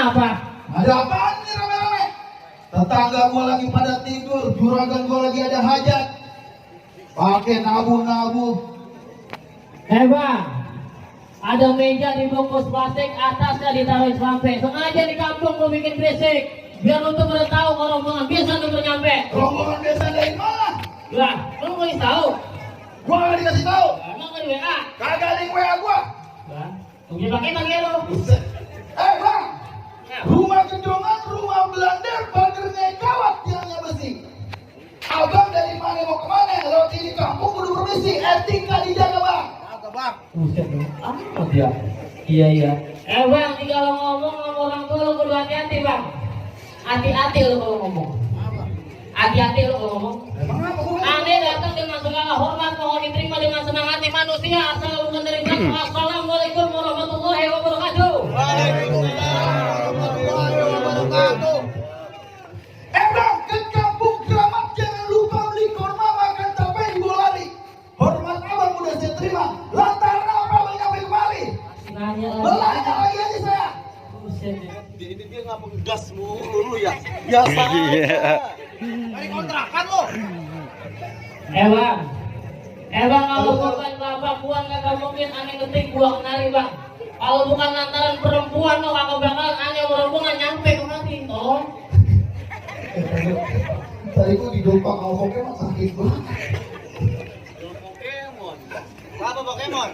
Kenapa? Ada apaan nih rame-rame? Tetangga gua lagi pada tidur, juragan gua lagi ada hajat. Pakai nabu-nabu. Bang, ada meja dibungkus plastik, atasnya ditaruh sampai. Sengaja di kampung mau bikin berisik, biar lu tuh pada tahu kalau rombongan biasa tuh nyampe. Rombongan biasa dari mana? Lah, lu mau tahu? Gua nggak dikasih tahu. Emang kan WA? Kagak ada yang WA gua. Lah, punya pakai lu. Bang, rumah gedongan, rumah Belanda, pagernya kawat, tiangnya besi. Abang dari mana mau kemana? Lewat ini kampung kudu permisi, etika dijaga bang. Bang. Buset dong, apa dia? Iya. Bang, kalau ngomong sama orang tua lu kudu hati-hati bang. Hati-hati lu kalau ngomong. Hati-hati lu kalau ngomong. Emang apa gua? Anda datang dengan segala hormat, mohon diterima dengan senang hati manusia. Asal bukan dari belakang. Assalamualaikum warahmatullahi wabarakatuh. Waalaikumsalam warahmatullahi wabarakatuh. Bang, ke kampung keramat jangan lupa beli kurma, makan tape di Bolari. Hormat abang udah saya terima. Lantaran apa abang nyampe kemari? Nanya Belanja lagi aja saya. Buset. Ini dia nggak menggas mulu ya. Biasa aja. Dari kontrakan lo. Bang, kalau bukan bapak buang kagak mungkin aneh ketik buang nari bang. Kalau bukan lantaran perempuan lo kagak bakalan aneh rombongan nyampe kemari. Tolong. Tadi gua didompak sama Pokemon sakit banget. Pokemon. Apa Pokemon?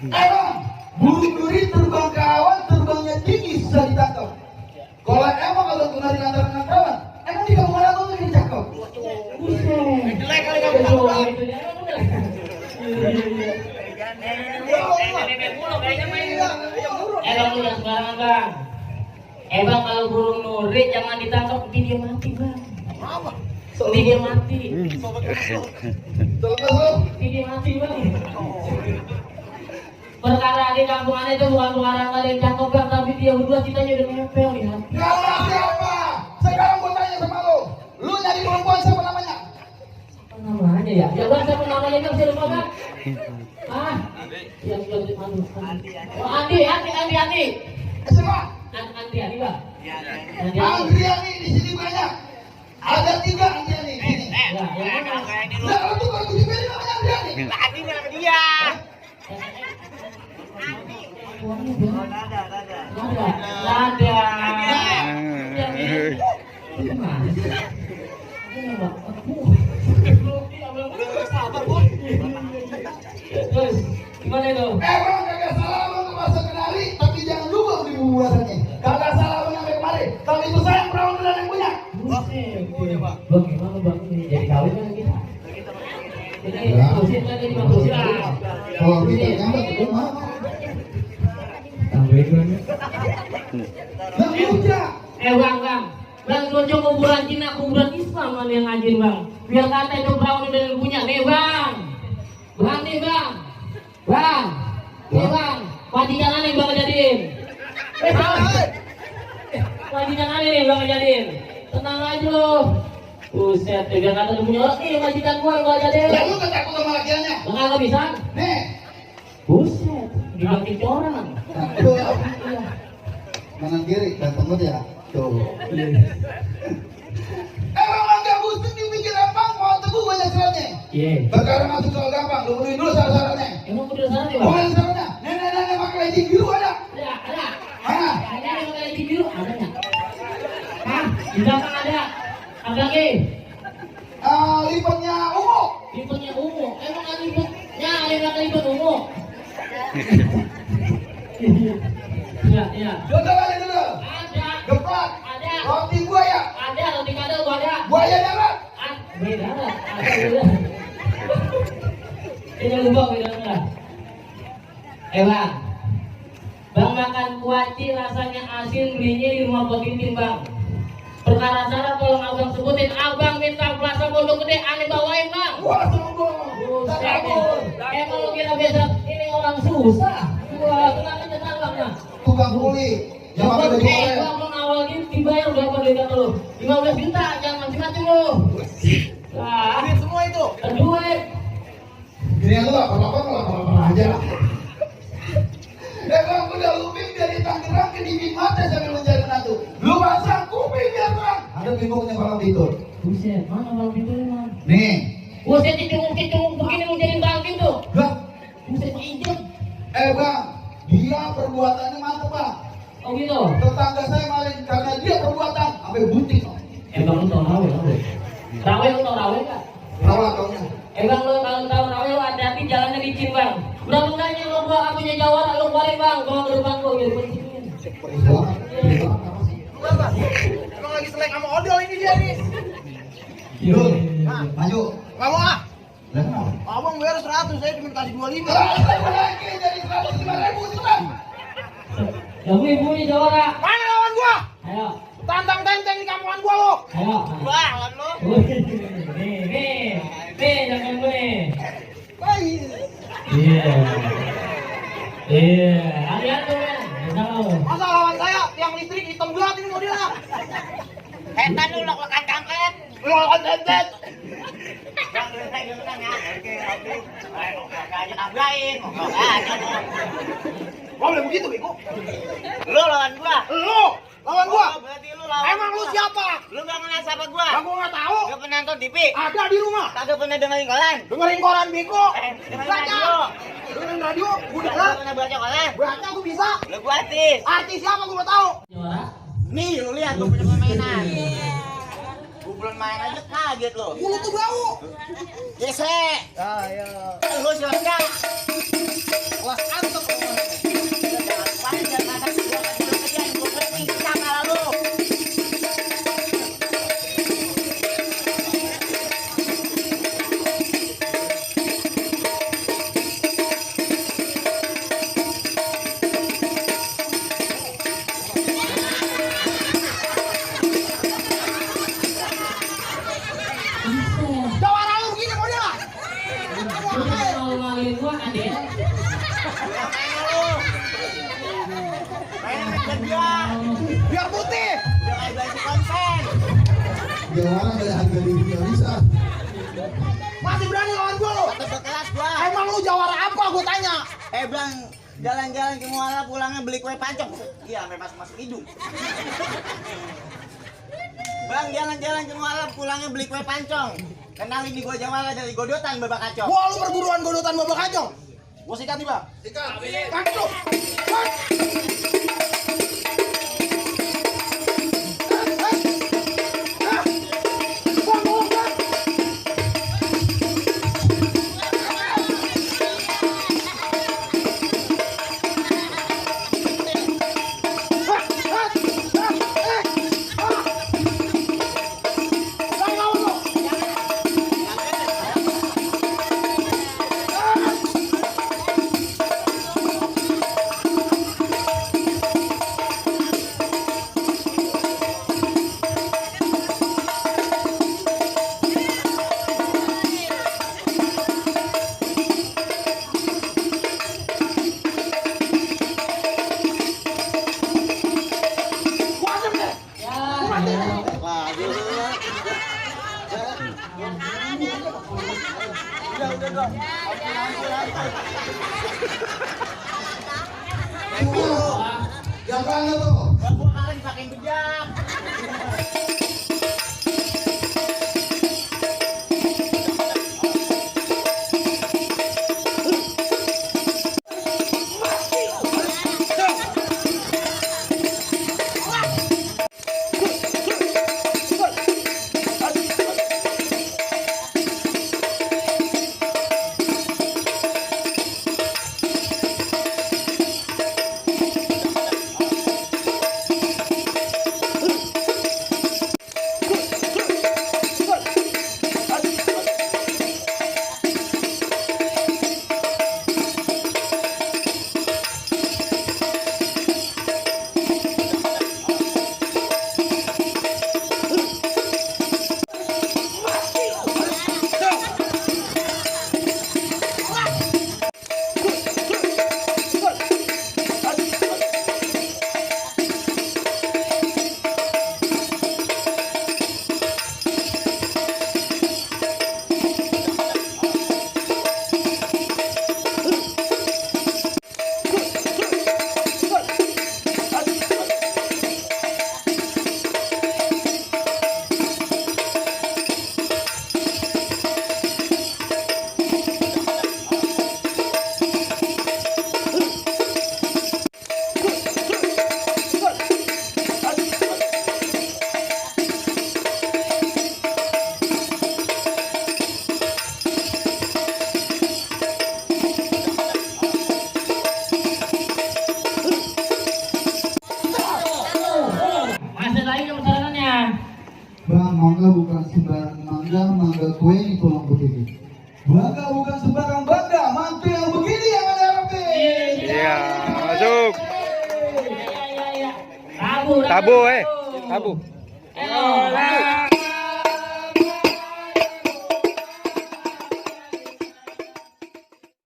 Bang, burung duri terbang ke awan, terbangnya tinggi susah ditangkap. Kalau kemarin antar kawan, emang di kampung mana tuh yang cakep? Buset. Jelek kali kamu. Bang, lu yang sembarangan bang. Bang, kalau burung nuri jangan ditangkap, dia mati bang. Apa? Dia mati. Dia mati bang. Perkara di kampung aneh itu bukan perkara kali yang cakep bang, tapi dia berdua citanya udah nempel di hati. Nama siapa? Sekarang gua tanya sama lu. Lu nyari perempuan siapa namanya? Apa namanya ya? Ya bang, siapa namanya bang? Saya lupa bang. Yang sudah madu. Oh, Andi. Siapa? Andi bang. Andriani di sini banyak. Ada 3 Andriani di sini. Ya, yang mana? Nah, kalau tuh kalau dipilih namanya Andriani. Tadi nama dia. Lada. Sabar boy. Terus gimana itu? Bang, kagak salah lu nggak masa kenali, tapi jangan lupa beli bumbu rasanya. Kagak salah lu nyampe kemari. Kalau itu sayang perawan beneran yang punya. Bagaimana bang ini jadi kawin kan kita? Jadi kusin lagi di kusin lah. Kalau kita nyampe ke rumah. Bang, udah. Bang, cocok kuburan Cina, kuburan Islam mana yang ngajin bang? Biar kata itu perawan udah yang punya. Nih bang, nih bang, majikan aneh bang jadiin. Majikan aneh bang jadiin. Tenang aja lo. Buset, biar kata udah punya orang, nih majikan gua bang jadiin. Ya lu ketakut sama lakiannya. Bang agak bisa? Nih. Buset, dibangkit orang. Kanan kiri, ganteng banget ya. Tuh. Emang agak busuk dipikir apa? Mau teguh banyak syaratnya. Iya. Perkara masuk soal gampang, lu penuhi dulu syarat-syaratnya. Emang udah sana nih bang? Boleh syaratnya. Nenek-nenek pakai leci biru ada. Ada. Mana? Ada yang pakai leci biru, ada nggak? Hah? Di belakang ada. Ada lagi. Lipatnya ungu. Lipatnya ungu. Emang ada lipatnya? Ada yang pakai lipat ungu? Iya. Coba balik dulu. Ada. Geplak. Ada. Roti buaya. Ada. Roti kadal ada. Buaya darat. Beda lah. Ada. Ini lupa beda lah. Bang makan kuaci rasanya asin, belinya di rumah Potitin bang. Perkara syarat tolong abang sebutin. Abang minta plaza Pondok Gede, aneh bawain bang. Wah, sombong. Tak kabur. Emang lu kira biasa ini orang susah? Wah, tenang aja tanggapnya. Tukang kuli. Yang pakai baju oranye. Bang awal ini dibayar berapa duit kata lu? 15 juta, jangan macam-macam lu. Lah, Duit semua itu. duit. Gini lu apa-apa aja lah. Bang, udah lubing dari Tangerang pakai dinding mata sambil mencari menantu. Lu pasang kuping biar terang. Ada bingung yang Bang Titur. Buset, mana Bang Titur emang? Nih. Buset, cicung begini mau jadi Bang Titur. Lah, Buset, injek. Bang, dia perbuatannya mantep Bang. Oh gitu? Tetangga saya maling karena dia perbuatan sampai butik. Bang, lu tau rawe? Rawe, lu tau rawe nggak? Rawat kaunya. Bang, lu kalau tahu rawe, lu hati-hati jalannya licin Bang. Udah enggaknya lu gua akunya jawara, lu keluarin Bang. Bawa ke depan gua, jadi polisi. Emang lagi selek sama odol ini dia nih. Yuk, maju. Gak mau ah. Lah, mau. Abang bayar 100, saya cuma kasih 25. Lagi jadi 105.000 sekarang. Yang ibu-ibu jawara. Mana lawan gua? Ayo, Tantang tenteng di kampungan gua lo. ayo. Wah, lawan lo. Nih, jangan gue nih. Baik. Iya, hati-hati men. Tahu. Masa lawan saya tiang listrik hitam gelap ini modelnya. Setan lu lok-lokan kampret. Lo lawan tentet. Bang, dulu saya dulu kan ya. Oke. Ngomong aja nablain. Ngomong aja lu. Gua boleh begitu, Beko. Lu lawan gua. Lu lawan gua. Oh, berarti lu lawan Emang lu gua. siapa? Lu gak kenal siapa gua? Aku nggak tahu. Gak pernah nonton TV. Ada di rumah. Kagak pernah dengerin koran. Dengerin koran Beko. Dengerin Baca. radio. Dengerin radio. Gua Kagak dengar. pernah baca koran. Baca aku bisa. Lu gua artis. Artis siapa gua nggak tahu. Jawara. Nih, lu lihat gua punya permainan. Gua belum main aja kaget lu. Mulut tuh bau. Gesek. Ayo. Lu siapa? Kelas antep. Paling jangan kata gua kerjaan gua berhenti sama lu. Jawara lu begini modelnya. Mau ngalin gua kan ya? Main kerja. Biar putih. Udah kayak baju konsen. Jawara dari harga dirinya bisa. Masih berani lawan gua lu. Tetep kelas gua. Emang lu jawara apa gua tanya? Bang, jalan-jalan ke Muara pulangnya beli kue pancong. Iya, sampai masuk hidung. Bang, jalan-jalan ke Muara pulangnya beli kue pancong. Kenalin di gua Jawara dari Godotan Babak Kacong. Wah, lu perguruan godotan babak kacong. Gua sikat nih, Bang. Sikat. Kacong. Yang mana tuh? Gua kalian pakai bejak. Bang, mangga bukan sembarang mangga, mangga kue di kolong putih. Bangga bukan sembarang bangga, mantu yang begini yang ada harapin. Iya, masuk. Tabu, Tabu, tabu. Eh,